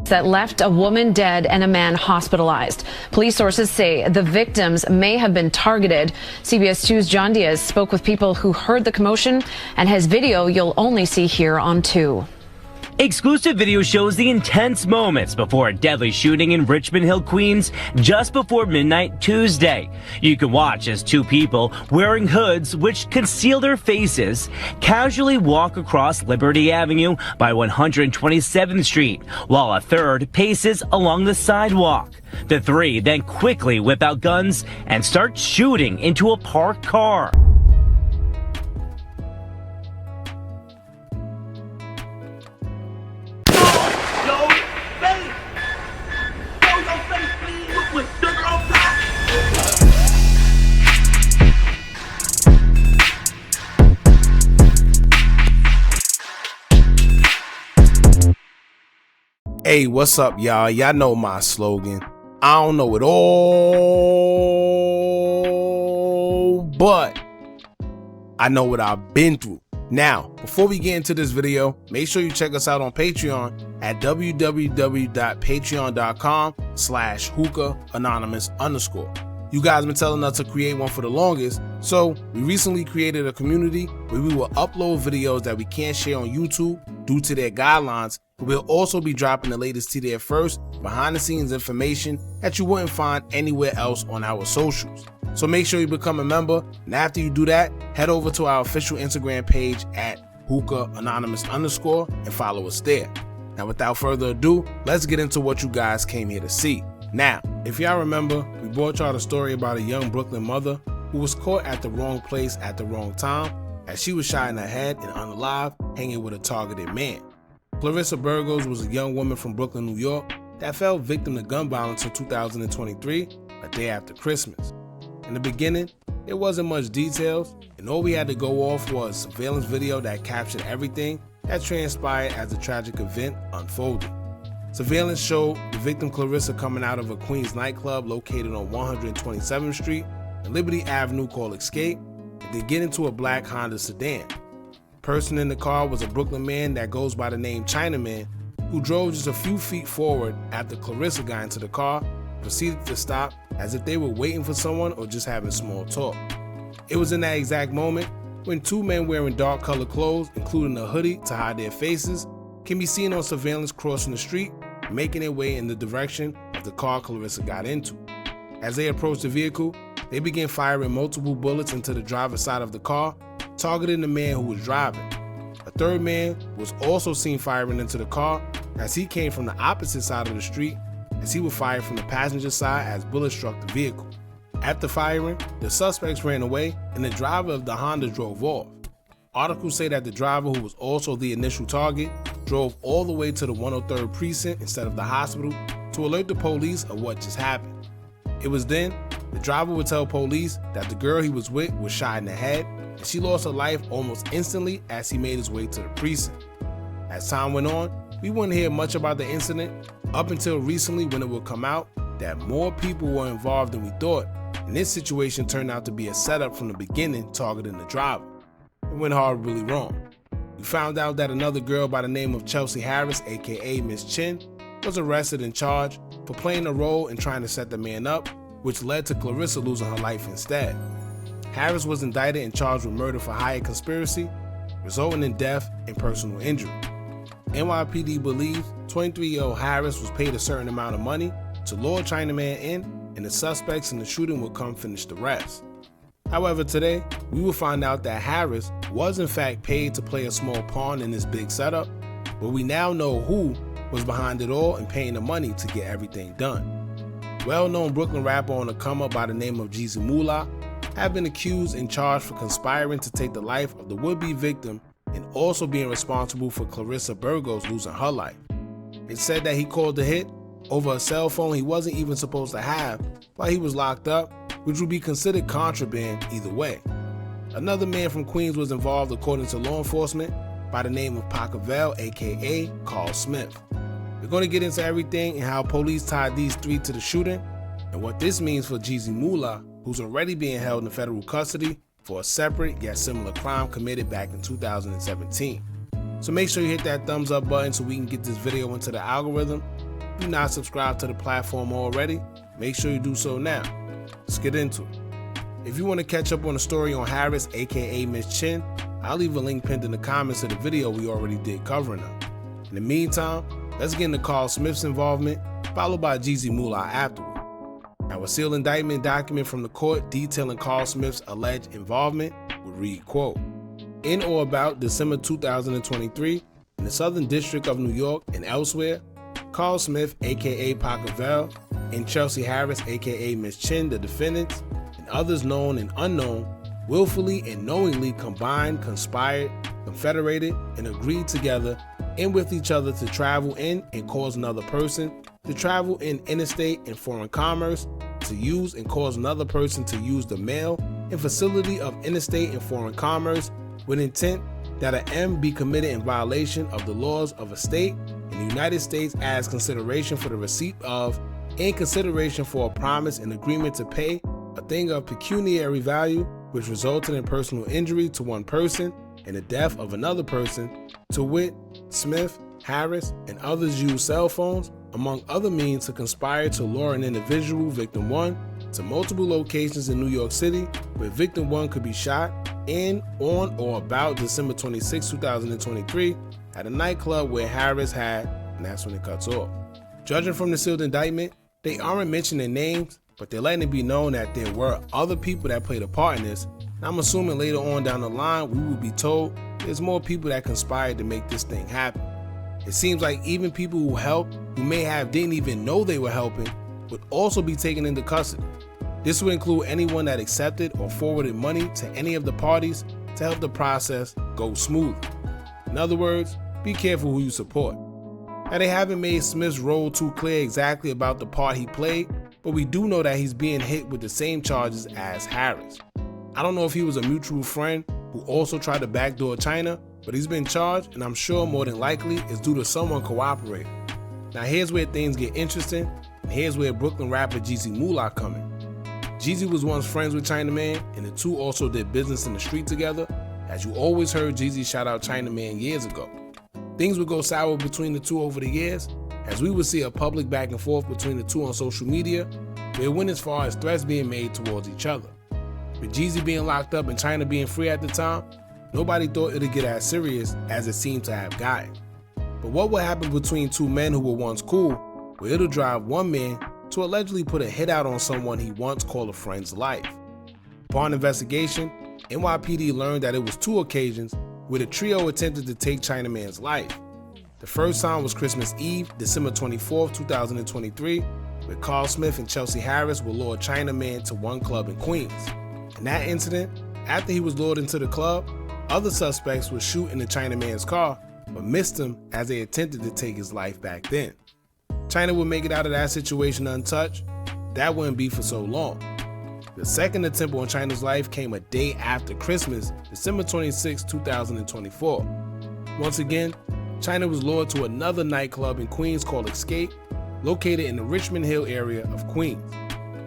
that left a woman dead and a man hospitalized. Police sources say the victims may have been targeted. CBS 2's John Diaz spoke with people who heard the commotion, and his video you'll only see here on 2. Exclusive video shows the intense moments before a deadly shooting in Richmond Hill, Queens, just before midnight Tuesday. You can watch as two people wearing hoods which conceal their faces casually walk across Liberty Avenue by 127th Street, while a third paces along the sidewalk. The three then quickly whip out guns and start shooting into a parked car. Hey, what's up, y'all? Y'all know my slogan. I don't know it all, but I know what I've been through. Now, before we get into this video, make sure you check us out on Patreon at www.patreon.com/Hookah Anonymous _. You guys been telling us to create one for the longest, so we recently created a community where we will upload videos that we can't share on YouTube due to their guidelines. We'll also be dropping the latest to there first, behind the scenes information that you wouldn't find anywhere else on our socials. So make sure you become a member, and after you do that, head over to our official Instagram page at Hookah Anonymous _ and follow us there. Now without further ado, let's get into what you guys came here to see. Now, if y'all remember, we brought y'all the story about a young Brooklyn mother who was caught at the wrong place at the wrong time as she was shot in the head and unalive, hanging with a targeted man. Clarissa Burgos was a young woman from Brooklyn, New York that fell victim to gun violence in 2023, a day after Christmas. In the beginning, there wasn't much details, and all we had to go off was surveillance video that captured everything that transpired as the tragic event unfolded. Surveillance showed the victim Clarissa coming out of a Queens nightclub located on 127th Street and Liberty Avenue called Escape, and then get into a black Honda sedan. The person in the car was a Brooklyn man that goes by the name Chinaman, who drove just a few feet forward after Clarissa got into the car, proceeded to stop as if they were waiting for someone or just having small talk. It was in that exact moment when two men wearing dark colored clothes, including a hoodie to hide their faces, can be seen on surveillance crossing the street, making their way in the direction of the car Clarissa got into. As they approached the vehicle, they began firing multiple bullets into the driver's side of the car, targeting the man who was driving. A third man was also seen firing into the car as he came from the opposite side of the street, as he was fired from the passenger side as bullets struck the vehicle. After firing, the suspects ran away and the driver of the Honda drove off. Articles say that the driver, who was also the initial target, drove all the way to the 103rd precinct instead of the hospital to alert the police of what just happened. It was then the driver would tell police that the girl he was with was shot in the head and she lost her life almost instantly as he made his way to the precinct. As time went on, we wouldn't hear much about the incident up until recently, when it would come out that more people were involved than we thought, and this situation turned out to be a setup from the beginning targeting the driver. It went horribly wrong. We found out that another girl by the name of Chelsea Harris, aka Miss Chin, was arrested and charged for playing a role in trying to set the man up, which led to Clarissa losing her life instead. Harris was indicted and charged with murder for hire conspiracy, resulting in death and personal injury. NYPD believes 23-year-old Harris was paid a certain amount of money to lure Chinaman in, and the suspects in the shooting would come finish the rest. However, today, we will find out that Harris was in fact paid to play a small pawn in this big setup, but we now know who was behind it all and paying the money to get everything done. Well-known Brooklyn rapper on the come up by the name of Jeezy Mula have been accused and charged for conspiring to take the life of the would-be victim and also being responsible for Clarissa Burgos losing her life. It's said that he called the hit over a cell phone he wasn't even supposed to have while he was locked up, which would be considered contraband either way. Another man from Queens was involved according to law enforcement by the name of Pacavell, aka Carl Smith. We're going to get into everything and how police tied these three to the shooting and what this means for Jeezy Mula, who's already being held in federal custody for a separate yet similar crime committed back in 2017. So make sure you hit that thumbs up button so we can get this video into the algorithm. you're not subscribed to the platform already, make sure you do so now. Let's get into it. If you want to catch up on the story on Harris, aka Miss Chin, I'll leave a link pinned in the comments of the video we already did covering her. In the meantime, let's get into Carl Smith's involvement, followed by Jeezy Mula afterward. Now, a sealed indictment document from the court detailing Carl Smith's alleged involvement would read, quote, "In or about December 2023, in the Southern District of New York and elsewhere, Carl Smith, aka Pacavelle, and Chelsea Harris, aka Miss Chin, the defendants, and others known and unknown, willfully and knowingly combined, conspired, confederated, and agreed together and with each other to travel in and cause another person to travel in interstate and foreign commerce, to use and cause another person to use the mail and facility of interstate and foreign commerce with intent that an M be committed in violation of the laws of a state in the United States as consideration for the receipt of and consideration for a promise and agreement to pay a thing of pecuniary value which resulted in personal injury to one person and the death of another person, to wit, Smith, Harris, and others use cell phones, among other means, to conspire to lure an individual, victim 1, to multiple locations in New York City where victim 1 could be shot in, on, or about December 26, 2023 at a nightclub where Harris had," and that's when it cuts off. Judging from the sealed indictment, they aren't mentioning names, but they're letting it be known that there were other people that played a part in this. And I'm assuming later on down the line, we will be told there's more people that conspired to make this thing happen. It seems like even people who helped, who may have didn't even know they were helping, would also be taken into custody. This would include anyone that accepted or forwarded money to any of the parties to help the process go smoothly. In other words, be careful who you support. Now, they haven't made Smith's role too clear exactly about the part he played, but we do know that he's being hit with the same charges as Harris. I don't know if he was a mutual friend who also tried to backdoor China, but he's been charged, and I'm sure more than likely it's due to someone cooperating. Now, here's where things get interesting, and here's where Brooklyn rapper Jeezy Mula come in. Jeezy was once friends with Chinaman, and the two also did business in the street together. As you always heard Jeezy shout out Chinaman years ago. Things would go sour between the two over the years, as we would see a public back and forth between the two on social media, where it went as far as threats being made towards each other. With Jeezy being locked up and China being free at the time, nobody thought it'd get as serious as it seemed to have gotten. But what would happen between two men who were once cool, where it'll drive one man to allegedly put a hit out on someone he once called a friend's life? Upon investigation, NYPD learned that it was two occasions where the trio attempted to take Chinaman's life. The first time was Christmas Eve, December 24, 2023, where Carl Smith and Chelsea Harris were lured Chinaman to one club in Queens. In that incident, after he was lured into the club, other suspects would shoot in the Chinaman's car, but missed him as they attempted to take his life back then. China would make it out of that situation untouched. That wouldn't be for so long. The second attempt on China's life came a day after Christmas, December 26, 2024. Once again, China was lured to another nightclub in Queens called Escape, located in the Richmond Hill area of Queens.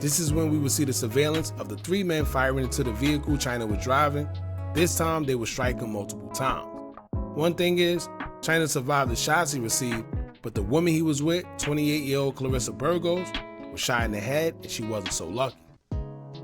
This is when we would see the surveillance of the three men firing into the vehicle China was driving. This time, they would strike him multiple times. One thing is, China survived the shots he received, but the woman he was with, 28-year-old Clarissa Burgos, was shot in the head and she wasn't so lucky.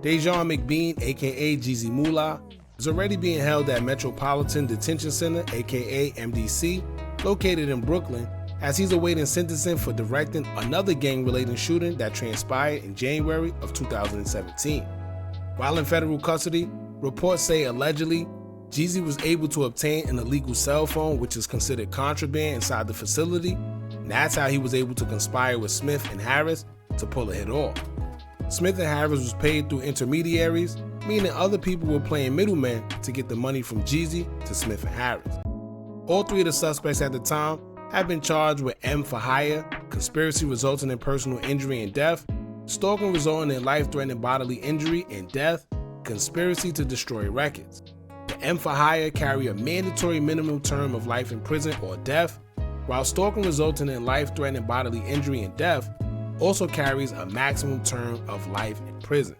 Dejan McBean, aka Jeezy Mula, is already being held at Metropolitan Detention Center, aka MDC, located in Brooklyn, as he's awaiting sentencing for directing another gang-related shooting that transpired in January of 2017. While in federal custody, reports say allegedly, Jeezy was able to obtain an illegal cell phone, which is considered contraband inside the facility, and that's how he was able to conspire with Smith and Harris to pull a hit off. Smith and Harris was paid through intermediaries, meaning other people were playing middlemen to get the money from Jeezy to Smith and Harris. All three of the suspects at the time have been charged with M for hire, conspiracy resulting in personal injury and death, stalking resulting in life-threatening bodily injury and death, conspiracy to destroy records. The M for hire carry a mandatory minimum term of life in prison or death, while stalking resulting in life-threatening bodily injury and death also carries a maximum term of life in prison.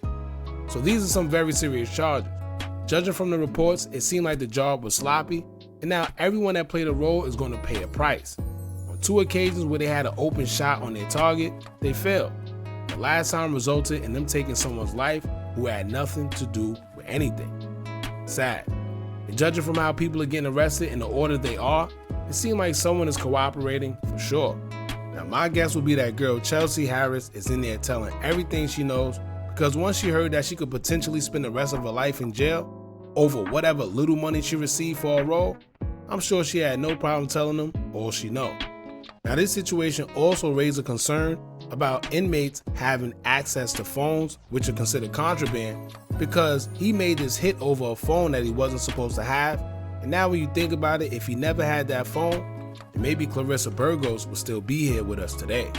So these are some very serious charges. Judging from the reports, it seemed like the job was sloppy, and now everyone that played a role is going to pay a price. On 2 occasions where they had an open shot on their target, they failed. The last time resulted in them taking someone's life who had nothing to do with anything. Sad. And judging from how people are getting arrested in the order they are, it seems like someone is cooperating for sure. Now my guess would be that girl Chelsea Harris is in there telling everything she knows, because once she heard that she could potentially spend the rest of her life in jail over whatever little money she received for a role, I'm sure she had no problem telling them all she knows. Now this situation also raised a concern about inmates having access to phones, which are considered contraband, because he made this hit over a phone that he wasn't supposed to have. And now when you think about it, if he never had that phone, then maybe Clarissa Burgos would still be here with us today.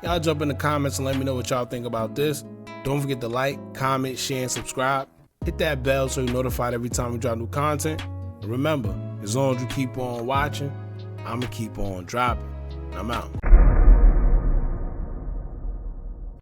Y'all jump in the comments and let me know what y'all think about this. Don't forget to like, comment, share, and subscribe. Hit that bell so you're notified every time we drop new content. And remember, as long as you keep on watching, I'ma keep on dropping. I'm out.